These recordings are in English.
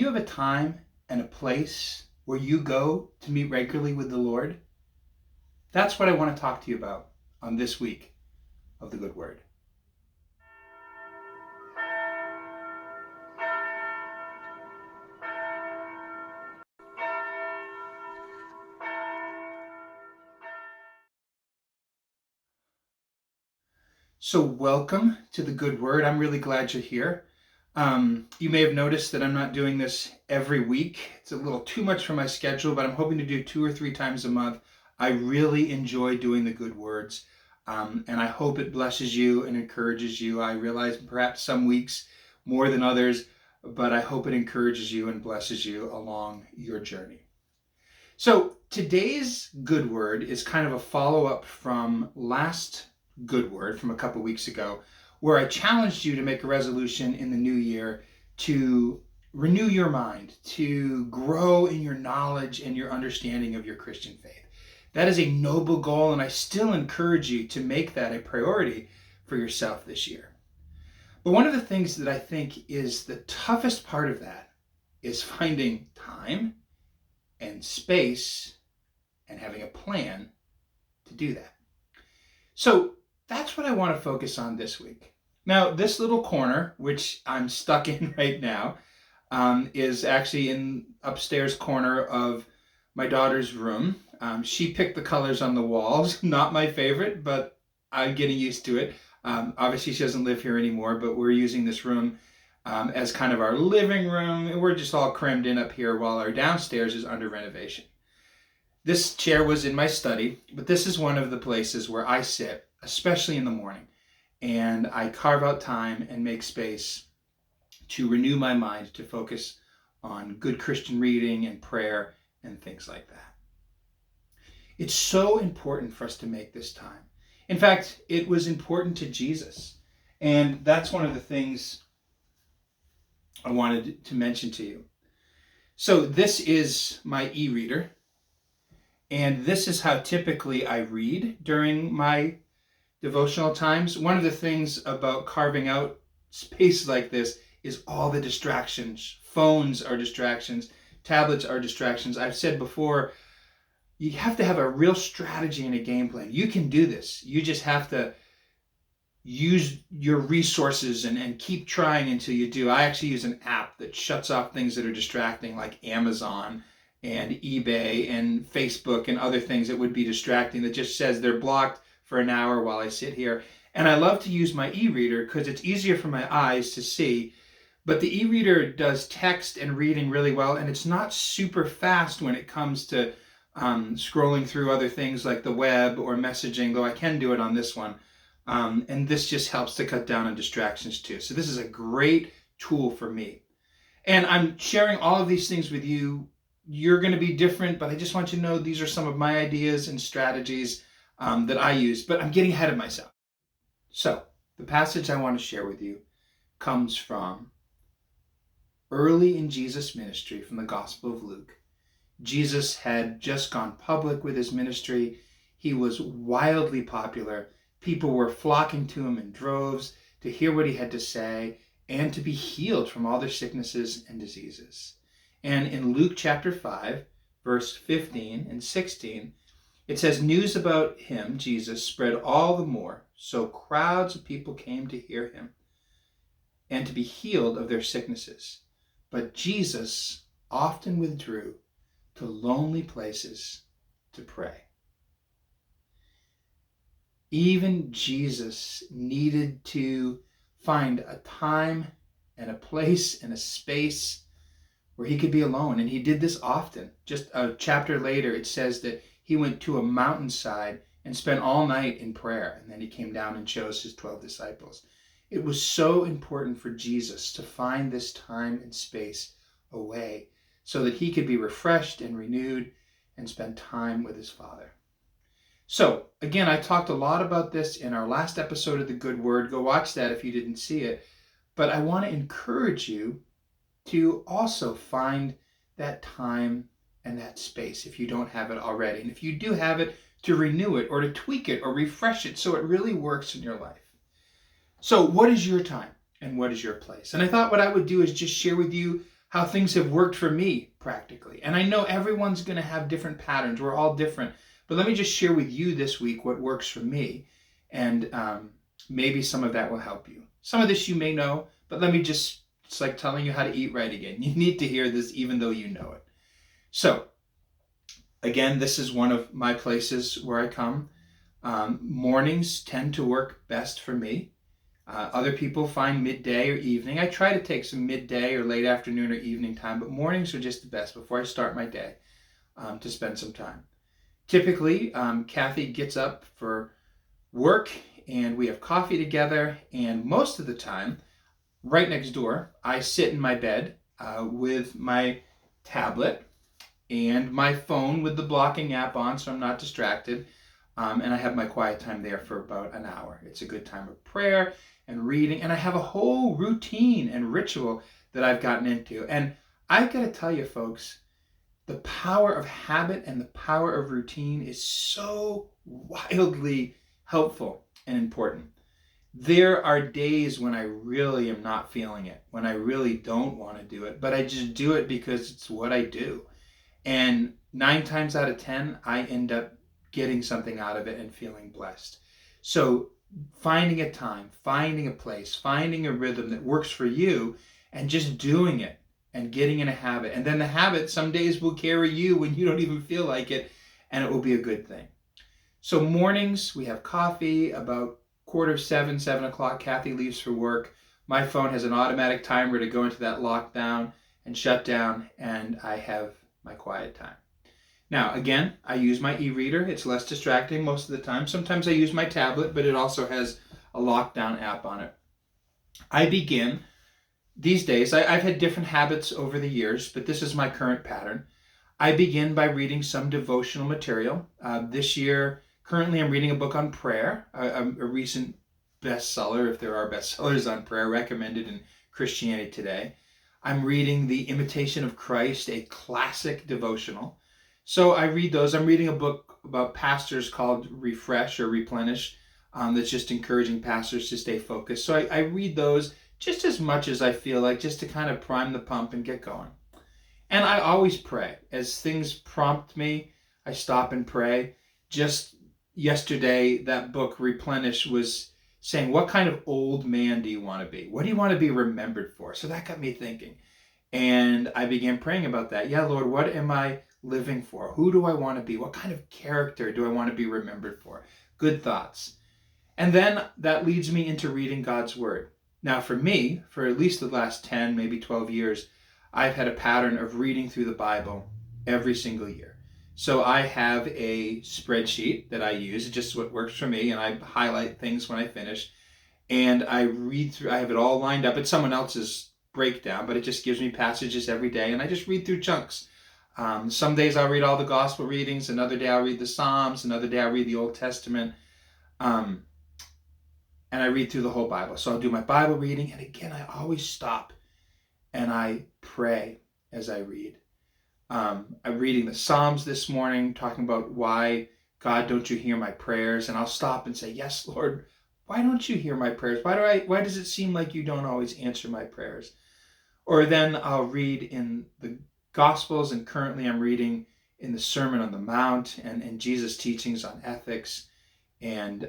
you have a time and a place where you go to meet regularly with the Lord? That's what I want to talk to you about on this week of the Good Word. So welcome to the Good Word. I'm really glad you're here. You may have noticed that I'm not doing this every week. It's a little too much for my schedule, but I'm hoping to do 2 or 3 times a month. I really enjoy doing the good words, and I hope it blesses you and encourages you. I realize perhaps some weeks more than others, but I hope it encourages you and blesses you along your journey. So today's good word is kind of a follow-up from last good word from a couple weeks ago, where I challenged you to make a resolution in the new year to renew your mind, to grow in your knowledge and your understanding of your Christian faith. That is a noble goal, and I still encourage you to make that a priority for yourself this year. But one of the things that I think is the toughest part of that is finding time and space and having a plan to do that. So that's what I want to focus on this week. Now, this little corner, which I'm stuck in right now, is actually in upstairs corner of my daughter's room. She picked the colors on the walls, not my favorite, but I'm getting used to it. Obviously, she doesn't live here anymore, but we're using this room as kind of our living room. We're just all crammed in up here while our downstairs is under renovation. This chair was in my study, but this is one of the places where I sit, especially in the morning, and I carve out time and make space to renew my mind, to focus on good Christian reading and prayer and things like that. It's so important for us to make this time. In fact, it was important to Jesus, and that's one of the things I wanted to mention to you. So this is my e-reader, and this is how typically I read during my devotional times. One of the things about carving out space like this is all the distractions. Phones are distractions. Tablets are distractions. I've said before, you have to have a real strategy and a game plan. You can do this. You just have to use your resources and keep trying until you do. I actually use an app that shuts off things that are distracting, like Amazon and eBay and Facebook and other things that would be distracting, that just says they're blocked for an hour while I sit here. And I love to use my e-reader because it's easier for my eyes to see. But the e-reader does text and reading really well, and it's not super fast when it comes to scrolling through other things like the web or messaging, though I can do it on this one. And this just helps to cut down on distractions too. So this is a great tool for me. And I'm sharing all of these things with you. You're going to be different, but I just want you to know these are some of my ideas and strategies that I use, but I'm getting ahead of myself. So the passage I want to share with you comes from early in Jesus' ministry, from the Gospel of Luke. Jesus had just gone public with his ministry. He was wildly popular. People were flocking to him in droves to hear what he had to say and to be healed from all their sicknesses and diseases. And in Luke chapter 5, verse 15 and 16, it says, news about him, Jesus, spread all the more, so crowds of people came to hear him and to be healed of their sicknesses. But Jesus often withdrew to lonely places to pray. Even Jesus needed to find a time and a place and a space where he could be alone. And he did this often. Just a chapter later, it says that he went to a mountainside and spent all night in prayer. And then he came down and chose his 12 disciples. It was so important for Jesus to find this time and space away so that he could be refreshed and renewed and spend time with his Father. So, again, I talked a lot about this in our last episode of The Good Word. Go watch that if you didn't see it. But I want to encourage you to also find that time and that space if you don't have it already. And if you do have it, to renew it or to tweak it or refresh it so it really works in your life. So what is your time and what is your place? And I thought what I would do is just share with you how things have worked for me practically. And I know everyone's going to have different patterns. We're all different. But let me just share with you this week what works for me. And maybe some of that will help you. Some of this you may know, but let me just, it's like telling you how to eat right again. You need to hear this even though you know it. So, again, this is one of my places where I come. Mornings tend to work best for me. Other people find midday or evening. I try to take some midday or late afternoon or evening time, but mornings are just the best before I start my day to spend some time. Typically, Kathy gets up for work and we have coffee together, and most of the time, right next door, I sit in my bed with my tablet and my phone with the blocking app on so I'm not distracted. And I have my quiet time there for about an hour. It's a good time of prayer and reading, and I have a whole routine and ritual that I've gotten into. And I've got to tell you, folks, the power of habit and the power of routine is so wildly helpful and important. There are days when I really am not feeling it, when I really don't want to do it, but I just do it because it's what I do. And 9 times out of 10, I end up getting something out of it and feeling blessed. So finding a time, finding a place, finding a rhythm that works for you and just doing it and getting in a habit. And then the habit some days will carry you when you don't even feel like it, and it will be a good thing. So mornings, we have coffee about 6:45, 7 o'clock. Kathy leaves for work. My phone has an automatic timer to go into that lockdown and shut down, and I have my quiet time. Now, again, I use my e-reader. It's less distracting most of the time. Sometimes I use my tablet, but it also has a lockdown app on it. I begin, these days, I've had different habits over the years, but this is my current pattern. I begin by reading some devotional material. This year, currently I'm reading a book on prayer, a recent bestseller, if there are bestsellers on prayer, recommended in Christianity Today. I'm reading The Imitation of Christ, a classic devotional. So I read those. I'm reading a book about pastors called Refresh or Replenish that's just encouraging pastors to stay focused. So I read those just as much as I feel like, just to kind of prime the pump and get going. And I always pray. As things prompt me, I stop and pray. Just yesterday, that book Replenish was saying, what kind of old man do you want to be? What do you want to be remembered for? So that got me thinking. And I began praying about that. Yeah, Lord, what am I living for? Who do I want to be? What kind of character do I want to be remembered for? Good thoughts. And then that leads me into reading God's Word. Now, for me, for at least the last 10, maybe 12 years, I've had a pattern of reading through the Bible every single year. So I have a spreadsheet that I use. It's just what works for me, and I highlight things when I finish. And I read through, I have it all lined up. It's someone else's breakdown, but it just gives me passages every day, and I just read through chunks. Some days I'll read all the gospel readings, another day I'll read the Psalms, another day I'll read the Old Testament, and I read through the whole Bible. So I'll do my Bible reading, and again, I always stop and I pray as I read. I'm reading the Psalms this morning, talking about why, God, don't you hear my prayers? And I'll stop and say, yes, Lord, why don't you hear my prayers? Why does it seem like you don't always answer my prayers? Or then I'll read in the Gospels, and currently I'm reading in the Sermon on the Mount and Jesus' teachings on ethics. And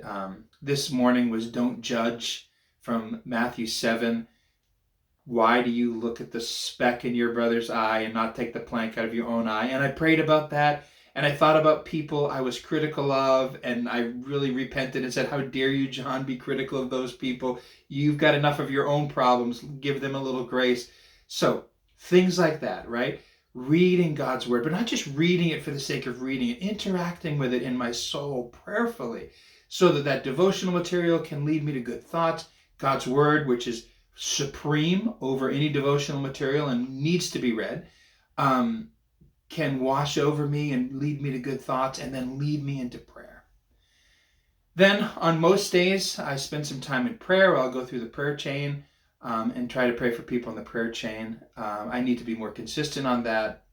this morning was Don't Judge from Matthew 7. Why do you look at the speck in your brother's eye and not take the plank out of your own eye? And I prayed about that, and I thought about people I was critical of, and I really repented and said, how dare you, John, be critical of those people? You've got enough of your own problems. Give them a little grace. So things like that, right? Reading God's Word, but not just reading it for the sake of reading it, interacting with it in my soul prayerfully, so that that devotional material can lead me to good thoughts. God's Word, which is supreme over any devotional material and needs to be read, can wash over me and lead me to good thoughts, and then lead me into prayer. Then on most days, I spend some time in prayer. I'll go through the prayer chain and try to pray for people in the prayer chain. I need to be more consistent on that,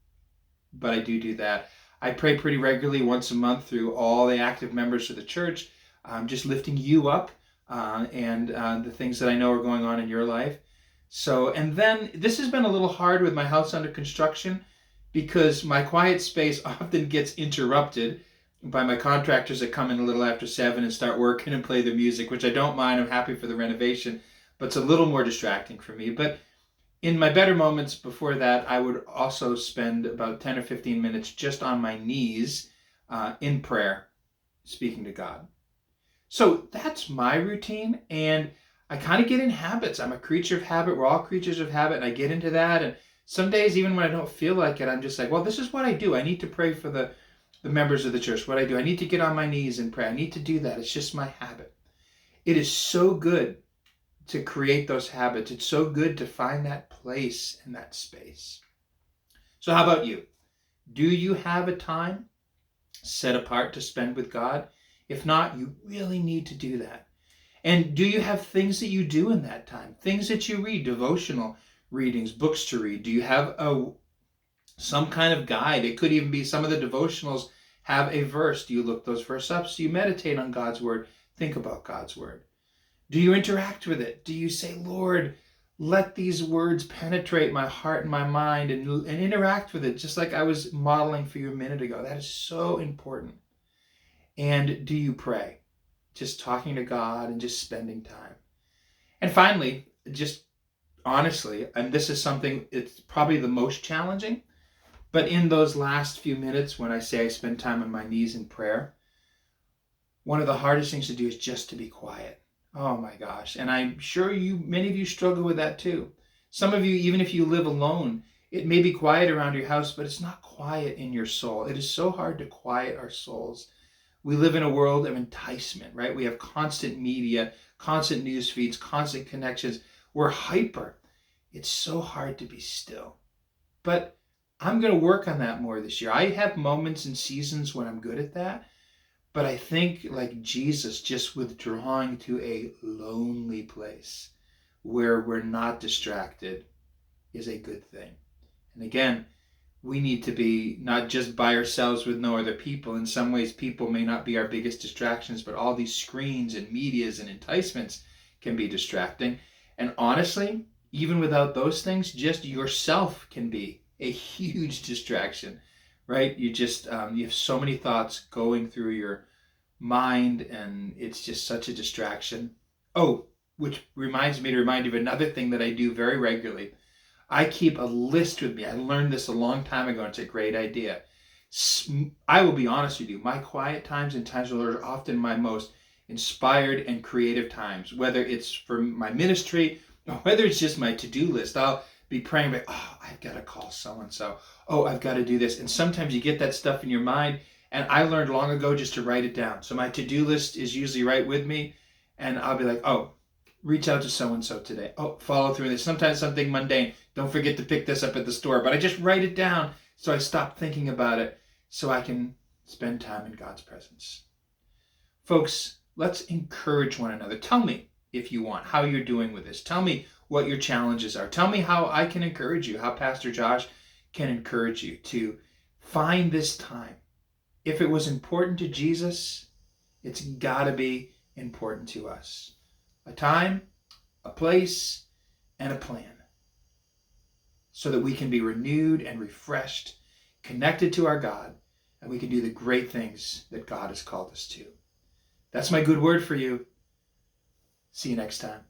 but I do that. I pray pretty regularly once a month through all the active members of the church, just lifting you up and the things that I know are going on in your life. So, and then this has been a little hard with my house under construction because my quiet space often gets interrupted by my contractors that come in a little after 7 and start working and play the music, which I don't mind. I'm happy for the renovation, but it's a little more distracting for me. But in my better moments before that, I would also spend about 10 or 15 minutes just on my knees in prayer, speaking to God. So that's my routine, and I kind of get in habits. I'm a creature of habit. We're all creatures of habit, and I get into that. And some days, even when I don't feel like it, I'm just like, well, this is what I do. I need to pray for the members of the church. What I do, I need to get on my knees and pray. I need to do that. It's just my habit. It is so good to create those habits. It's so good to find that place and that space. So how about you? Do you have a time set apart to spend with God? If not, you really need to do that. And do you have things that you do in that time? Things that you read, devotional readings, books to read? Do you have some kind of guide? It could even be some of the devotionals have a verse. Do you look those verses up? So you meditate on God's word, think about God's word. Do you interact with it? Do you say, Lord, let these words penetrate my heart and my mind and interact with it, just like I was modeling for you a minute ago? That is so important. And do you pray? Just talking to God and just spending time. And finally, just honestly, and this is something, it's probably the most challenging, but in those last few minutes when I say I spend time on my knees in prayer, one of the hardest things to do is just to be quiet. Oh my gosh. And I'm sure many of you struggle with that too. Some of you, even if you live alone, it may be quiet around your house, but it's not quiet in your soul. It is so hard to quiet our souls. We live in a world of enticement, right? We have constant media, constant news feeds, constant connections. We're hyper. It's so hard to be still. But I'm going to work on that more this year. I have moments and seasons when I'm good at that. But I think, like Jesus, just withdrawing to a lonely place where we're not distracted is a good thing. And again, we need to be not just by ourselves with no other people. In some ways, people may not be our biggest distractions, but all these screens and medias and enticements can be distracting. And honestly, even without those things, just yourself can be a huge distraction, right? You have so many thoughts going through your mind, and it's just such a distraction. Oh, which reminds me to remind you of another thing that I do very regularly. I keep a list with me. I learned this a long time ago. It's a great idea. I will be honest with you. My quiet times and times are often my most inspired and creative times, whether it's for my ministry or whether it's just my to-do list. I'll be praying, but I've got to call so-and-so. Oh, I've got to do this. And sometimes you get that stuff in your mind. And I learned long ago just to write it down. So my to-do list is usually right with me. And I'll be like, reach out to so-and-so today. Follow through this. Sometimes something mundane. Don't forget to pick this up at the store. But I just write it down so I stop thinking about it so I can spend time in God's presence. Folks, let's encourage one another. Tell me, if you want, how you're doing with this. Tell me what your challenges are. Tell me how I can encourage you, how Pastor Josh can encourage you to find this time. If it was important to Jesus, it's got to be important to us. A time, a place, and a plan. So that we can be renewed and refreshed, connected to our God, and we can do the great things that God has called us to. That's my good word for you. See you next time.